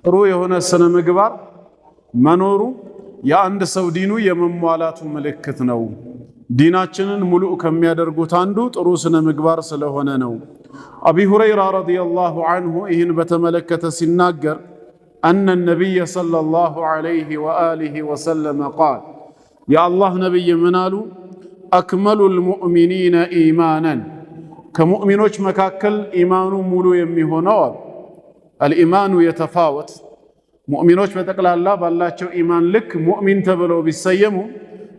ጥሩ የሆነ ስነ ምግባር መኖሩ የአንድ ሰው ዲኑ የመሟላቱ ምልክት ነው። ዲናችንን ሙሉእ ከሚያደርጉት አንዱ ጥሩ ስነ ምግባር ስለሆነ ነው። አቢ ሁረይራ ረዲየላሁ ዐንሁ ይህን በተመለከተ ሲናገር አነ ነቢይ ሰለላሁ ዐለይሂ ወአሊሂ ወሰለም ቃል የአላህ ነቢይ ምን አሉ? አክመሉል ሙእሚኒነ ኢማናን ከሙእሚኖች መካከል ኢማኑ ሙሉ የሚሆነው አልኢማኑ የተፋወት ሙእሚኖች በጠቅላላ ባላቸው ኢማን ልክ ሙእሚን ተብለው ቢሰየሙ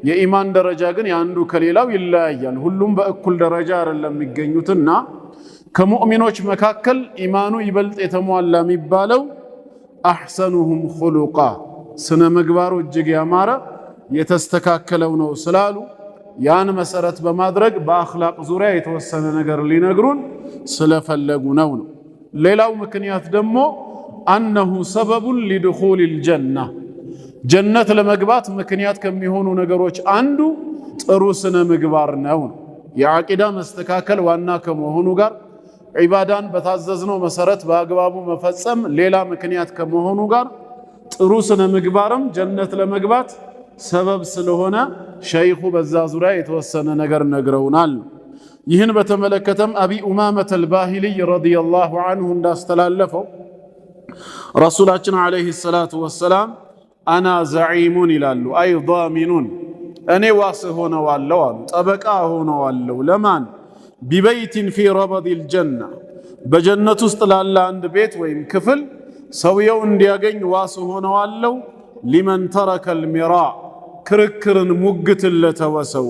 የኢማን ደረጃ ግን ያንዱ ከሌላው ይለያያል። ሁሉም በእኩል ደረጃ አይደለም የሚገኙትና ከሙእሚኖች መካከል ኢማኑ ይበልጥ የተሟላ የሚባለው አሕሰኑሁም ኹሉቃ ስነ ምግባሩ እጅግ ያማረ የተስተካከለው ነው ስላሉ ያን መሰረት በማድረግ በአኽላቅ ዙሪያ የተወሰነ ነገር ሊነግሩን ስለፈለጉ ነው። ሌላው ምክንያት ደግሞ አነሁ ሰበቡን ሊድኹሊል ጀና ጀነት ለመግባት ምክንያት ከሚሆኑ ነገሮች አንዱ ጥሩ ስነ ምግባር ነው። የዓቂዳ መስተካከል ዋና ከመሆኑ ጋር ዒባዳን በታዘዝነው መሰረት በአግባቡ መፈጸም ሌላ ምክንያት ከመሆኑ ጋር ጥሩ ስነ ምግባርም ጀነት ለመግባት ሰበብ ስለሆነ ሸይኹ በዛ ዙሪያ የተወሰነ ነገር ነግረውናል። ይህን በተመለከተም አቢ ኡማመተ አልባሂልይ ረዲየላሁ ዐንሁ እንዳስተላለፈው ረሱላችን ዐለይሂ ሰላቱ ወሰላም አና ዘዒሙን ይላሉ። አይ ዳሚኑን እኔ ዋስ ሆነዋለሁ አሉ፣ ጠበቃ ሆነዋለሁ። ለማን? ቢበይቲን ፊ ረበዲል ጀና በጀነት ውስጥ ላለ አንድ ቤት ወይም ክፍል ሰውየው እንዲያገኝ ዋስ ሆነዋለሁ። ሊመን ተረከል ሚራ ክርክርን ሙግትን ለተወሰው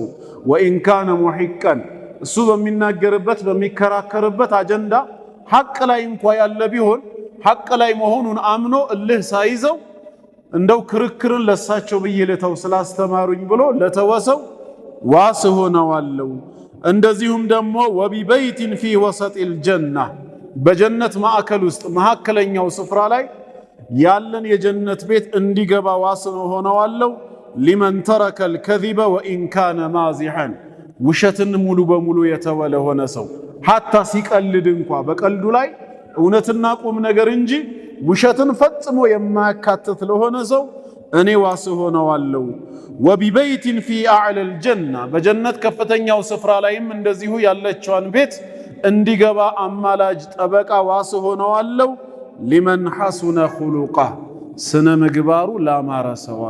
ወኢን ካነ ሙሒቀን እሱ በሚናገርበት በሚከራከርበት አጀንዳ ሐቅ ላይ እንኳ ያለ ቢሆን ሐቅ ላይ መሆኑን አምኖ እልህ ሳይዘው እንደው ክርክርን ለሳቸው ብዬ ልተው ስላስተማሩኝ ብሎ ለተወሰው ዋስ ሆነዋለሁ። እንደዚሁም ደግሞ ወቢበይቲን ፊ ወሰጢል ጀና በጀነት ማዕከል ውስጥ መካከለኛው ስፍራ ላይ ያለን የጀነት ቤት እንዲገባ ዋስ ሆነዋለሁ። ሊመን ተረከል ከዚበ ወኢን ካነ ማዚሐን ውሸትን ሙሉ በሙሉ የተወ ለሆነ ሰው ሐታ ሲቀልድ እንኳ በቀልዱ ላይ እውነትና ቁም ነገር እንጂ ውሸትን ፈጽሞ የማያካትት ለሆነ ሰው እኔ ዋስ ሆነዋለሁ። ወቢበይቲን ፊ አዕለል ጀና በጀነት ከፍተኛው ስፍራ ላይም እንደዚሁ ያለችዋን ቤት እንዲገባ አማላጅ ጠበቃ ዋስ ሆነዋለሁ። ሊመን ሐሱነ ኹሉቃ ስነ ምግባሩ ላማረ ሰው